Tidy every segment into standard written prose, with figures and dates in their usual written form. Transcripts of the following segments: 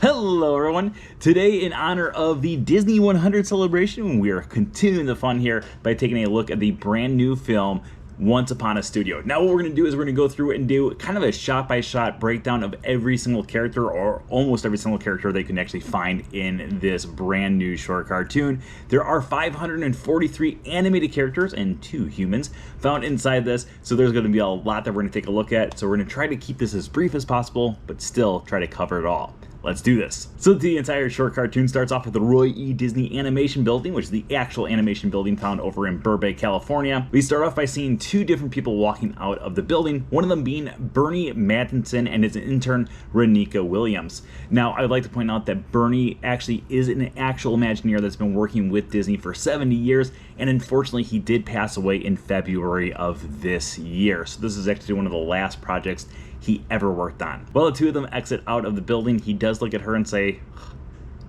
Hello everyone! Today, in honor of the Disney 100 celebration, we are continuing the fun here by taking a look at the brand new film Once Upon a Studio. Now what we're going to do is we're going to go through and do kind of a shot-by-shot breakdown of every single character, or almost every single character they can actually find in this brand new short cartoon. There are 543 animated characters and 2 humans found inside this, so there's going to be a lot that we're going to take a look at. So we're going to try to keep this as brief as possible, but still try to cover it all. Let's do this. So the entire short cartoon starts off with the Roy E. Disney Animation Building, which is the actual animation building found over in Burbank, California. We start off by seeing 2 different people walking out of the building, one of them being Bernie Mattinson and his intern, Renika Williams. Now, I would like to point out that Bernie actually is an actual Imagineer that's been working with Disney for 70 years, and unfortunately, he did pass away in February of this year. So this is actually one of the last projects he ever worked on. While the 2 of them exit out of the building, he does look at her and say,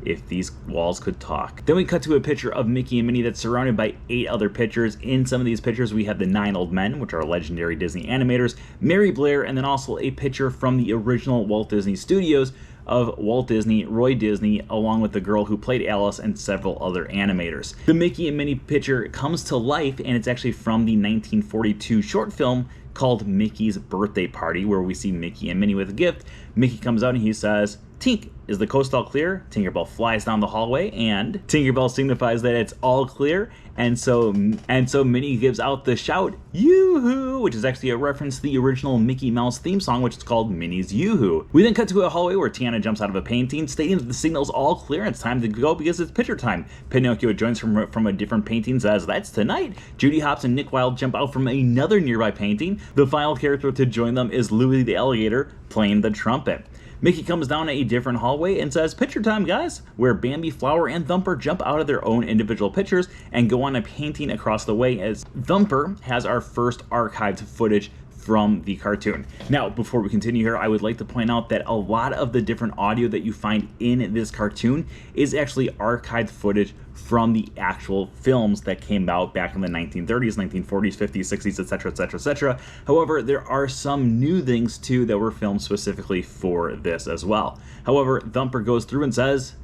"If these walls could talk." Then we cut to a picture of Mickey and Minnie that's surrounded by 8 other pictures. In some of these pictures, we have the 9 old men, which are legendary Disney animators, Mary Blair, and then also a picture from the original Walt Disney Studios of Walt Disney, Roy Disney, along with the girl who played Alice and several other animators. The Mickey and Minnie picture comes to life, and it's actually from the 1942 short film called Mickey's Birthday Party, where we see Mickey and Minnie with a gift. Mickey comes out and he says, "Tink, is the coast all clear?" Tinkerbell flies down the hallway, and Tinkerbell signifies that it's all clear, and so Minnie gives out the shout, "Yoo-hoo!" which is actually a reference to the original Mickey Mouse theme song, which is called Minnie's Yoo-hoo. We then cut to a hallway where Tiana jumps out of a painting, stating that the signal's all clear and it's time to go because it's picture time. Pinocchio joins from a different painting, says, "That's tonight." Judy Hopps and Nick Wilde jump out from another nearby painting. The final character to join them is Louie the Alligator, playing the trumpet. Mickey comes down a different hallway and says, "Picture time, guys," where Bambi, Flower, and Thumper jump out of their own individual pictures and go on a painting across the way, as Thumper has our first archived footage from the cartoon. Now, before we continue here, I would like to point out that a lot of the different audio that you find in this cartoon is actually archived footage from the actual films that came out back in the 1930s, 1940s, 50s, 60s, etc., etc., etc. However, there are some new things too that were filmed specifically for this as well. However, Thumper goes through and says,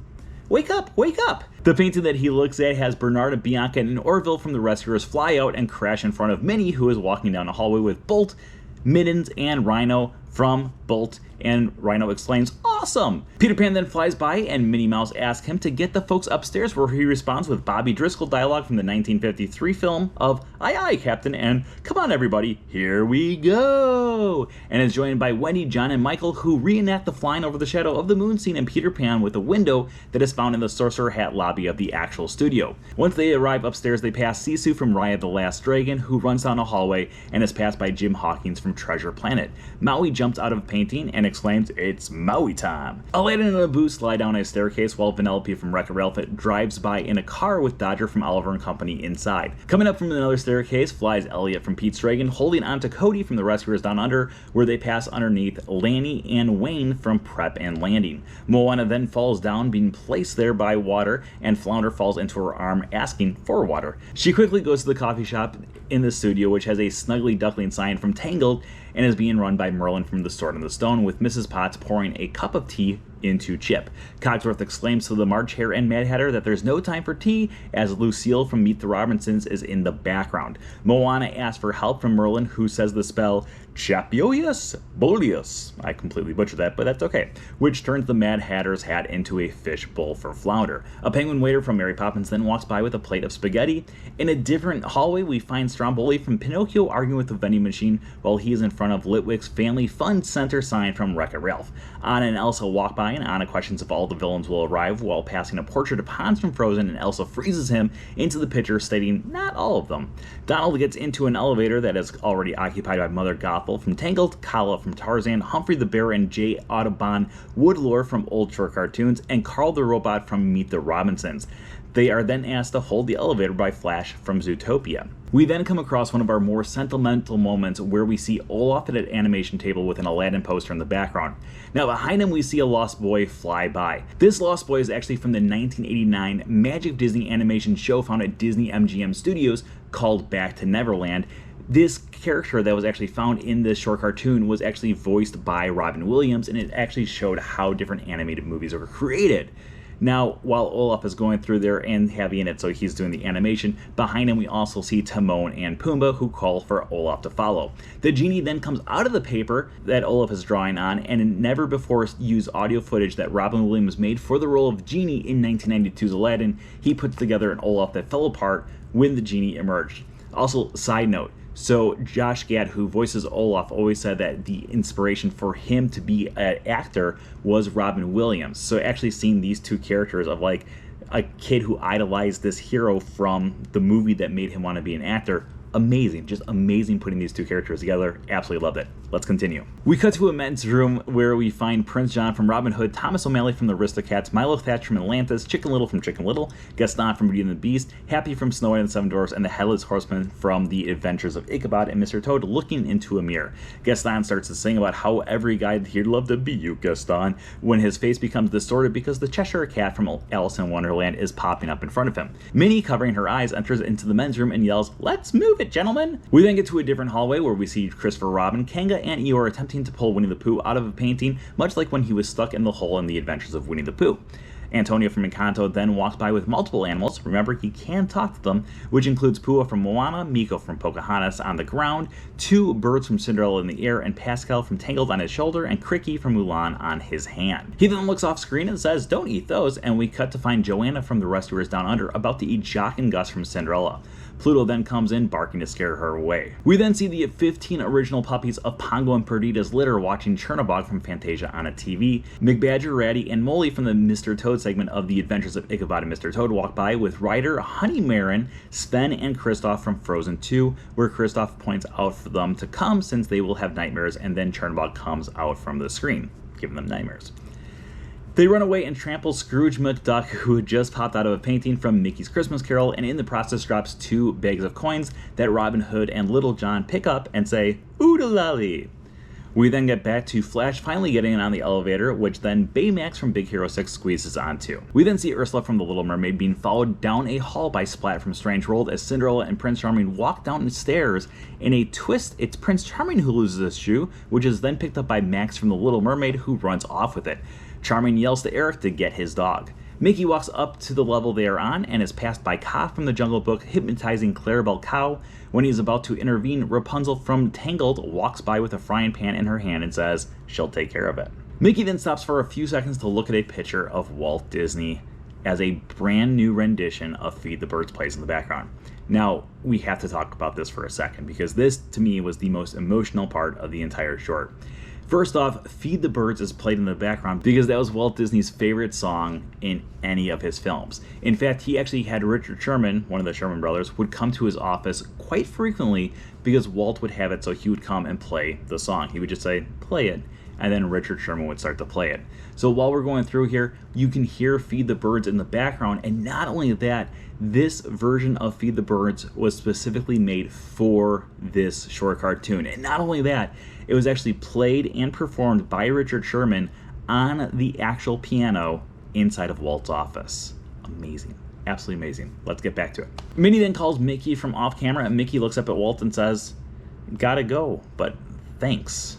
"Wake up, wake up!" The painting that he looks at has Bernard, Bianca, and Orville from the Rescuers fly out and crash in front of Minnie, who is walking down the hallway with Bolt, Mittens, and Rhino from Bolt, and Rhino exclaims, "Awesome!" Peter Pan then flies by, and Minnie Mouse asks him to get the folks upstairs, where he responds with Bobby Driscoll dialogue from the 1953 film of "Aye aye, Captain," and "Come on everybody, here we go!" and is joined by Wendy, John, and Michael, who reenact the flying over the shadow of the moon scene in Peter Pan with a window that is found in the Sorcerer Hat lobby of the actual studio. Once they arrive upstairs, they pass Sisu from Raya the Last Dragon, who runs down a hallway and is passed by Jim Hawkins from Treasure Planet. Maui jumps out of a painting and exclaims, "It's Maui time!" Aladdin and Abu slide down a staircase while Vanellope from Wreck-It Ralph drives by in a car with Dodger from Oliver and Company inside. Coming up from another staircase flies Elliot from Pete's Dragon, holding onto Cody from the Rescuers Down Under, where they pass underneath Lanny and Wayne from Prep and Landing. Moana then falls down, being placed there by water, and Flounder falls into her arm, asking for water. She quickly goes to the coffee shop in the studio, which has a Snuggly Duckling sign from Tangled, and is being run by Merlin from The Sword and the Stone, with Mrs. Potts pouring a cup of tea into Chip. Cogsworth exclaims to the March Hare and Mad Hatter that there's no time for tea, as Lucille from Meet the Robinsons is in the background. Moana asks for help from Merlin, who says the spell Chapioius Boleus. I completely butchered that, but that's okay. Which turns the Mad Hatter's hat into a fish bowl for Flounder. A penguin waiter from Mary Poppins then walks by with a plate of spaghetti. In a different hallway, we find Stromboli from Pinocchio arguing with the vending machine while he is in front of Litwick's Family Fun Center sign from Wreck-It Ralph. Anna and Elsa walk by, and Anna questions if all the villains will arrive while passing a portrait of Hans from Frozen, and Elsa freezes him into the picture, stating not all of them. Donald gets into an elevator that is already occupied by Mother Gothel from Tangled, Kala from Tarzan, Humphrey the Bear and J. Audubon Woodlore from Old Short Cartoons, and Carl the Robot from Meet the Robinsons. They are then asked to hold the elevator by Flash from Zootopia. We then come across one of our more sentimental moments where we see Olaf at an animation table with an Aladdin poster in the background. Now behind him we see a Lost Boy fly by. This Lost Boy is actually from the 1989 Magic Disney animation show found at Disney MGM Studios called Back to Neverland, This character that was actually found in this short cartoon was actually voiced by Robin Williams, and it actually showed how different animated movies were created. Now, while Olaf is going through there and having it, so he's doing the animation, behind him we also see Timon and Pumbaa, who call for Olaf to follow. The genie then comes out of the paper that Olaf is drawing on, and in never before used audio footage that Robin Williams made for the role of Genie in 1992's Aladdin, he puts together an Olaf that fell apart when the genie emerged. Also, side note, so Josh Gad, who voices Olaf, always said that the inspiration for him to be an actor was Robin Williams. So actually seeing these two characters of like a kid who idolized this hero from the movie that made him want to be an actor, amazing, just amazing putting these two characters together. Absolutely loved it. Let's continue. We cut to a men's room where we find Prince John from Robin Hood, Thomas O'Malley from the Aristocats, Milo Thatch from Atlantis, Chicken Little from Chicken Little, Gaston from Beauty and the Beast, Happy from Snow White and the Seven Dwarfs, and the Headless Horseman from The Adventures of Ichabod, and Mr. Toad looking into a mirror. Gaston starts to sing about how every guy he'd love to be you, Gaston, when his face becomes distorted because the Cheshire Cat from Alice in Wonderland is popping up in front of him. Minnie, covering her eyes, enters into the men's room and yells, "Let's move it, gentlemen!" We then get to a different hallway where we see Christopher Robin, Kanga, and Eeyore attempting to pull Winnie the Pooh out of a painting, much like when he was stuck in the hole in The Adventures of Winnie the Pooh. Antonio from Encanto then walks by with multiple animals. Remember, he can talk to them, which includes Pua from Moana, Miko from Pocahontas on the ground, 2 birds from Cinderella in the air, and Pascal from Tangled on his shoulder, and Cricky from Mulan on his hand. He then looks off screen and says, "Don't eat those," and we cut to find Joanna from The Rescuers Down Under about to eat Jock and Gus from Cinderella. Pluto then comes in, barking to scare her away. We then see the 15 original puppies of Pongo and Perdita's litter watching Chernobog from Fantasia on a TV. McBadger, Ratty, and Molly from the Mr. Toad segment of The Adventures of Ichabod and Mr. Toad walk by with Ryder, Honey Marin, Sven, and Kristoff from Frozen 2, where Kristoff points out for them to come since they will have nightmares, and then Chernobog comes out from the screen, giving them nightmares. They run away and trample Scrooge McDuck, who had just popped out of a painting from Mickey's Christmas Carol, and in the process drops 2 bags of coins that Robin Hood and Little John pick up and say, "Oodalali." We then get back to Flash finally getting on the elevator, which then Baymax from Big Hero 6 squeezes onto. We then see Ursula from The Little Mermaid being followed down a hall by Splat from Strange World as Cinderella and Prince Charming walk down the stairs. In a twist, it's Prince Charming who loses his shoe, which is then picked up by Max from The Little Mermaid, who runs off with it. Charming yells to Eric to get his dog. Mickey walks up to the level they are on and is passed by Ka from The Jungle Book, hypnotizing Clarabelle Cow. When he's about to intervene, Rapunzel from Tangled walks by with a frying pan in her hand and says she'll take care of it. Mickey then stops for a few seconds to look at a picture of Walt Disney as a brand new rendition of Feed the Birds plays in the background. Now, we have to talk about this for a second because this, to me, was the most emotional part of the entire short. First off, Feed the Birds is played in the background because that was Walt Disney's favorite song in any of his films. In fact, he actually had Richard Sherman, one of the Sherman brothers, would come to his office quite frequently because Walt would have it so he would come and play the song. He would just say, "Play it," and then Richard Sherman would start to play it. So while we're going through here, you can hear Feed the Birds in the background, and not only that, this version of Feed the Birds was specifically made for this short cartoon. And not only that, it was actually played and performed by Richard Sherman on the actual piano inside of Walt's office. Amazing. Absolutely amazing. Let's get back to it. Minnie then calls Mickey from off camera, and Mickey looks up at Walt and says, "Gotta go, but thanks.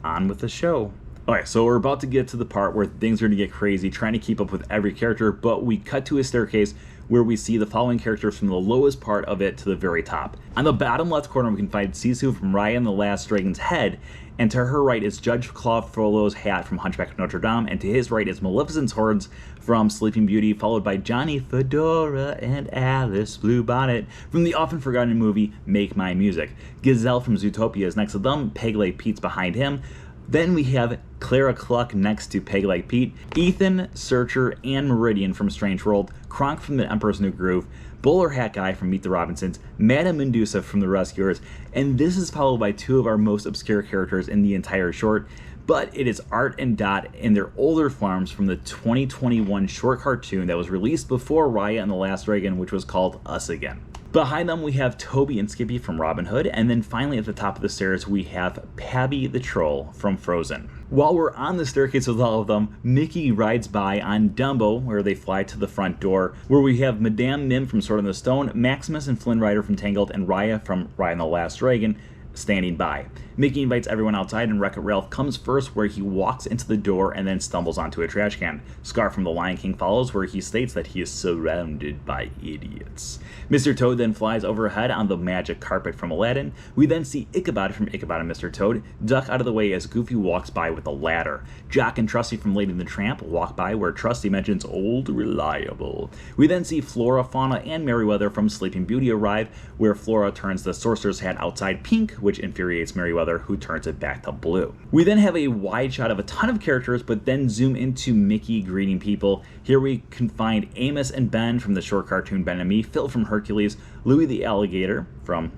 On with the show." Alright, so we're about to get to the part where things are going to get crazy, trying to keep up with every character, but we cut to a staircase where we see the following characters from the lowest part of it to the very top. On the bottom left corner, we can find Sisu from Raya and the Last Dragon's Head, and to her right is Judge Claude Frollo's hat from Hunchback of Notre Dame, and to his right is Maleficent's horns from Sleeping Beauty, followed by Johnny Fedora and Alice Bluebonnet from the often forgotten movie Make My Music. Gazelle from Zootopia is next to them, Peg-Leg Pete's behind him. Then we have Clara Cluck next to Peg-Leg Pete, Ethan, Searcher, and Meridian from Strange World, Kronk from The Emperor's New Groove, Bowler Hat Guy from Meet the Robinsons, Madame Medusa from The Rescuers, and this is followed by 2 of our most obscure characters in the entire short, but it is Art and Dot in their older forms from the 2021 short cartoon that was released before Raya and the Last Dragon, which was called Us Again. Behind them, we have Toby and Skippy from Robin Hood, and then finally at the top of the stairs, we have Pabby the Troll from Frozen. While we're on the staircase with all of them, Mickey rides by on Dumbo, where they fly to the front door, where we have Madame Mim from Sword in the Stone, Maximus and Flynn Rider from Tangled, and Raya from Raya and the Last Dragon standing by. Mickey invites everyone outside, and Wreck-It Ralph comes first, where he walks into the door and then stumbles onto a trash can. Scar from The Lion King follows, where he states that he is surrounded by idiots. Mr. Toad then flies overhead on the magic carpet from Aladdin. We then see Ichabod from Ichabod and Mr. Toad duck out of the way as Goofy walks by with a ladder. Jock and Trusty from Lady and the Tramp walk by, where Trusty mentions Old Reliable. We then see Flora, Fauna, and Merryweather from Sleeping Beauty arrive, where Flora turns the sorcerer's hat outside pink, which infuriates Merryweather, who turns it back to blue. We then have a wide shot of a ton of characters, but then zoom into Mickey greeting people. Here we can find Amos and Ben from the short cartoon Ben and Me, Phil from Hercules, Louie the Alligator from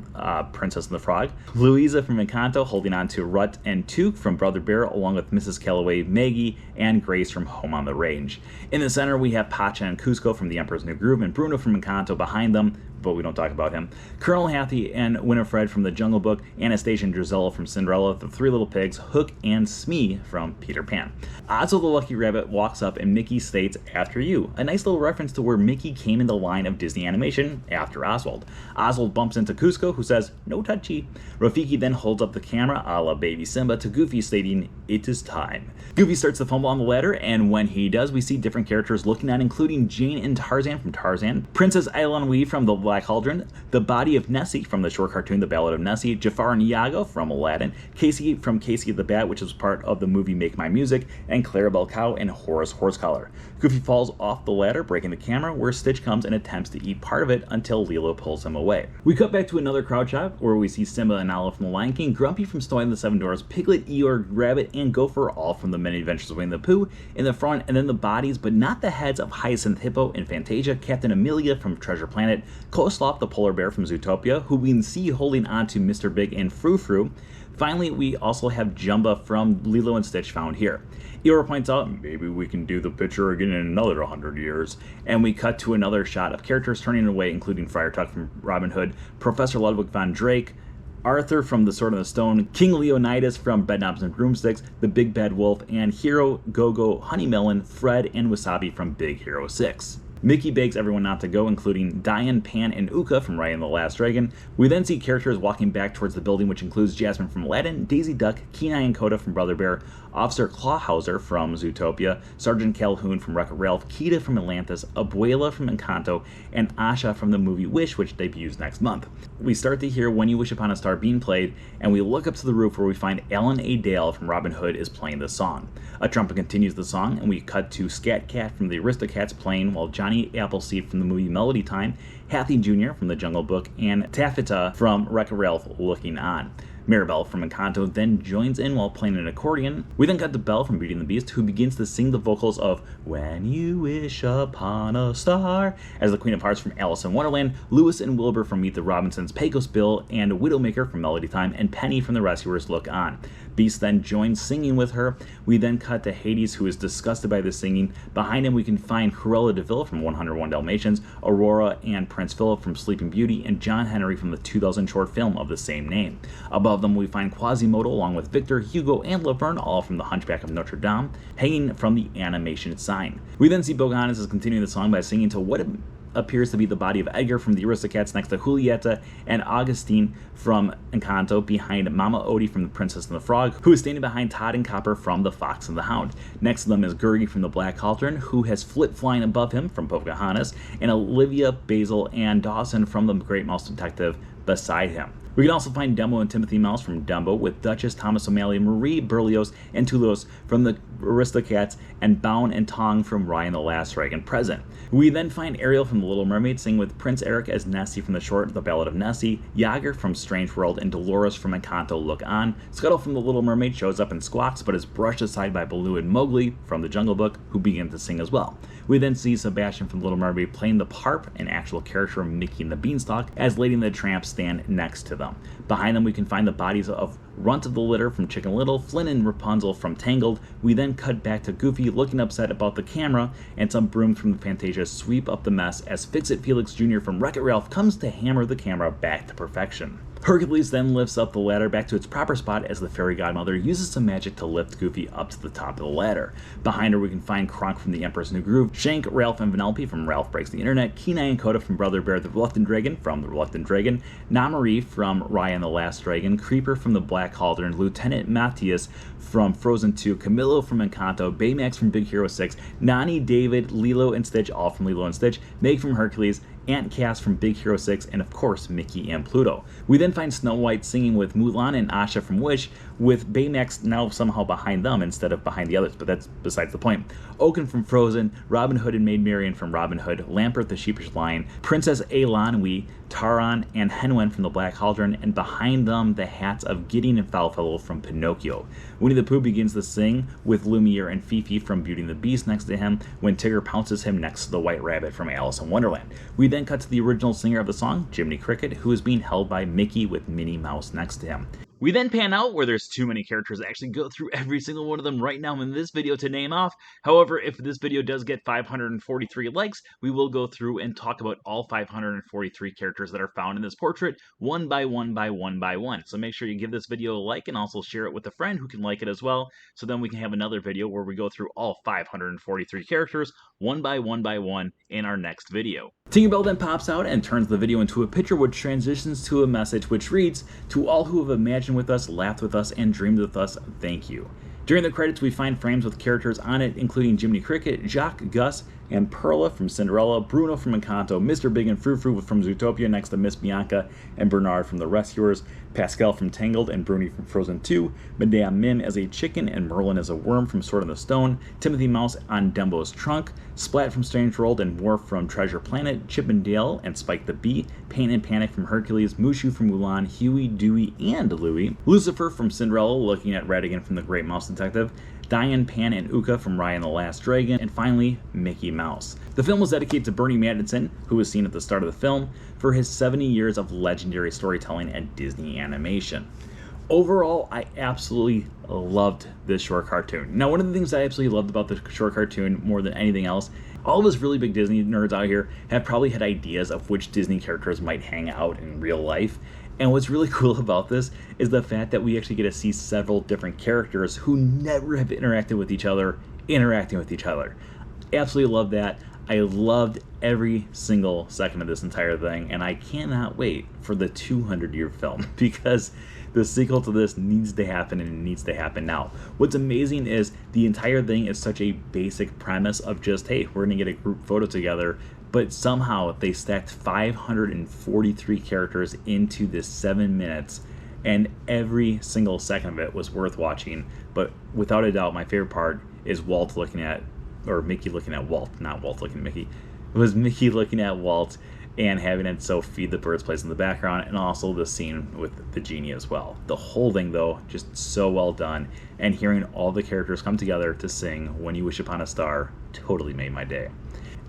Princess and the Frog, Louisa from Encanto holding on to Rut and Took from Brother Bear, along with Mrs. Calloway, Maggie, and Grace from Home on the Range. In the center, we have Pacha and Cusco from The Emperor's New Groove, and Bruno from Encanto behind them, but we don't talk about him. Colonel Hathy and Winifred from The Jungle Book, Anastasia and Drizella from Cinderella, the Three Little Pigs, Hook and Smee from Peter Pan. Ozzo the Lucky Rabbit walks up and Mickey states, "After you," a nice little reference to where Mickey came in the line of Disney animation after Oswald. Oswald bumps into Cusco, who says, "No touchy." Rafiki then holds up the camera a la Baby Simba to Goofy, stating, "It is time." Goofy starts to fumble on the ladder, and when he does, we see different characters looking at, including Jane and Tarzan from Tarzan, Princess Eilonwy from The Black Cauldron, the body of Nessie from the short cartoon The Ballad of Nessie, Jafar and Iago from Aladdin, Casey from Casey the Bat, which was part of the movie Make My Music, and Clarabelle Cow and Horace Horsecollar. Goofy falls off the ladder, breaking the camera, where Stitch comes and attempts to eat part of it until Lilo pulls him away. We cut back to another crowd shot, where we see Simba and Nala from The Lion King, Grumpy from Snow White and the Seven Dwarfs, Piglet, Eeyore, Rabbit, and Gopher, all from The Many Adventures of Winnie the Pooh, in the front, and then the bodies, but not the heads, of Hyacinth Hippo in Fantasia, Captain Amelia from Treasure Planet, Koslop the Polar Bear from Zootopia, who we can see holding on to Mr. Big and Frou Frou. Finally, we also have Jumba from Lilo and Stitch found here. Eeyore points out, maybe we can do the picture again in another 100 years. And we cut to another shot of characters turning away, including Friar Tuck from Robin Hood, Professor Ludwig von Drake, Arthur from The Sword in the Stone, King Leonidas from Bedknobs and Broomsticks, the Big Bad Wolf, and Hero, Go-Go, Honeymelon, Fred, and Wasabi from Big Hero 6. Mickey begs everyone not to go, including Diane, Pan, and Uka from Raya and the Last Dragon. We then see characters walking back towards the building, which includes Jasmine from Aladdin, Daisy Duck, Kenai and Coda from Brother Bear, Officer Clawhauser from Zootopia, Sergeant Calhoun from Wreck-It Ralph, Kida from Atlantis, Abuela from Encanto, and Asha from the movie Wish, which debuts next month. We start to hear When You Wish Upon a Star being played, and we look up to the roof where we find Alan A. Dale from Robin Hood is playing the song. A trumpet continues the song, and we cut to Scat Cat from the Aristocats playing, while Johnny Appleseed from the movie Melody Time, Hathy Jr. from The Jungle Book, and Taffeta from Wreck-It Ralph looking on. Mirabelle from Encanto then joins in while playing an accordion. We then got to Belle from Beauty and the Beast, who begins to sing the vocals of When You Wish Upon a Star as the Queen of Hearts from Alice in Wonderland, Lewis and Wilbur from Meet the Robinsons, Pecos Bill and Widowmaker from Melody Time, and Penny from The Rescuers look on. Beast then joins singing with her. We then cut to Hades, who is disgusted by the singing. Behind him we can find Cruella de Vil from 101 Dalmatians, Aurora and Prince Philip from Sleeping Beauty, and John Henry from the 2000 short film of the same name. Above them we find Quasimodo along with Victor, Hugo, and Laverne, all from The Hunchback of Notre Dame, hanging from the animation sign. We then see Pocahontas is continuing the song by singing to what appears to be the body of Edgar from the Aristocats next to Julieta and Augustine from Encanto behind Mama Odie from The Princess and the Frog, who is standing behind Todd and Copper from The Fox and the Hound. Next to them is Gurgi from The Black Cauldron, who has Flip flying above him from Pocahontas, and Olivia, Basil, and Dawson from The Great Mouse Detective beside him. We can also find Dumbo and Timothy Mouse from Dumbo, with Duchess, Thomas O'Malley, Marie, Berlioz, and Toulouse from the Aristocats, and Bound and Tong from Raya and the Last Dragon present. We then find Ariel from The Little Mermaid singing with Prince Eric as Nessie from the short The Ballad of Nessie, Yager from Strange World, and Dolores from Encanto look on. Scuttle from The Little Mermaid shows up and squawks, but is brushed aside by Baloo and Mowgli from The Jungle Book, who begin to sing as well. We then see Sebastian from The Little Mermaid playing the harp, an actual character of Mickey and the Beanstalk, as Lady and the Tramp stand next to them. Behind them we can find the bodies of Runt of the Litter from Chicken Little, Flynn and Rapunzel from Tangled. We then cut back to Goofy looking upset about the camera, and some brooms from the Fantasia sweep up the mess as Fix-It Felix Jr. from Wreck-It Ralph comes to hammer the camera back to perfection. Hercules then lifts up the ladder back to its proper spot as the fairy godmother uses some magic to lift Goofy up to the top of the ladder. Behind her we can find Kronk from The Emperor's New Groove, Shank, Ralph, and Vanellope from Ralph Breaks the Internet, Kenai and Coda from Brother Bear the Reluctant Dragon from The Reluctant Dragon, Namari from Raya and the Last Dragon, Creeper from The Black Cauldron, Lieutenant Matthias from Frozen 2, Camillo from Encanto, Baymax from Big Hero 6, Nani, David, Lilo, and Stitch, all from Lilo and Stitch, Meg from Hercules, Aunt Cass from Big Hero 6, and of course Mickey and Pluto. We then find Snow White singing with Mulan and Asha from Wish, with Baymax now somehow behind them instead of behind the others, but that's besides the point. Oaken from Frozen, Robin Hood and Maid Marian from Robin Hood, Lampert the Sheepish Lion, Princess Eilonwy, Taran, and Henwen from The Black Cauldron, and behind them the hats of Gideon and Foulfellow from Pinocchio. Winnie the Pooh begins to sing with Lumiere and Fifi from Beauty and the Beast next to him when Tigger pounces him next to the White Rabbit from Alice in Wonderland. We then cut to the original singer of the song, Jiminy Cricket, who is being held by Mickey with Minnie Mouse next to him. We then pan out where there's too many characters to actually go through every single one of them right now in this video to name off. However, if this video does get 543 likes, we will go through and talk about all 543 characters that are found in this portrait one by one by one by one. So make sure you give this video a like and also share it with a friend who can like it as well, so then we can have another video where we go through all 543 characters one by one in our next video. Tinkerbell then pops out and turns the video into a picture which transitions to a message which reads, "To all who have imagined with us, laughed with us, and dreamed with us, thank you." During the credits, we find frames with characters on it, including Jiminy Cricket, Jacques, Gus, and Perla from Cinderella, Bruno from Encanto, Mr. Big and Frou Frou from Zootopia next to Miss Bianca and Bernard from The Rescuers, Pascal from Tangled and Bruni from Frozen 2, Madame Mim as a chicken and Merlin as a worm from Sword in the Stone, Timothy Mouse on Dumbo's trunk, Splat from Strange World and Worf from Treasure Planet, Chip and Dale and Spike the Bee, Pain and Panic from Hercules, Mushu from Mulan, Huey, Dewey, and Louie, Lucifer from Cinderella looking at Ratigan from The Great Mouse Detective, Diane, Pan, and Uka from Raya and the Last Dragon, and finally, Mickey Mouse. The film was dedicated to Bernie Madison, who was seen at the start of the film, for his 70 years of legendary storytelling and Disney animation. Overall, I absolutely loved this short cartoon. Now, one of the things I absolutely loved about the short cartoon more than anything else, all of us really big Disney nerds out here have probably had ideas of which Disney characters might hang out in real life. And what's really cool about this is the fact that we actually get to see several different characters who never have interacted with each other, interacting with each other. Absolutely love that. I loved every single second of this entire thing, and I cannot wait for the 200-year film because the sequel to this needs to happen, and it needs to happen now. What's amazing is the entire thing is such a basic premise of just, hey, we're going to get a group photo together, but somehow they stacked 543 characters into this 7 minutes, and every single second of it was worth watching. But without a doubt, my favorite part is Walt looking at, or Mickey looking at Walt, not Walt looking at Mickey. It was Mickey looking at Walt and having it so Feed the Birds plays in the background, and also the scene with the genie as well. The whole thing, though, just so well done, and hearing all the characters come together to sing When You Wish Upon a Star totally made my day.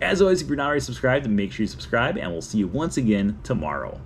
As always, if you're not already subscribed, make sure you subscribe, and we'll see you once again tomorrow.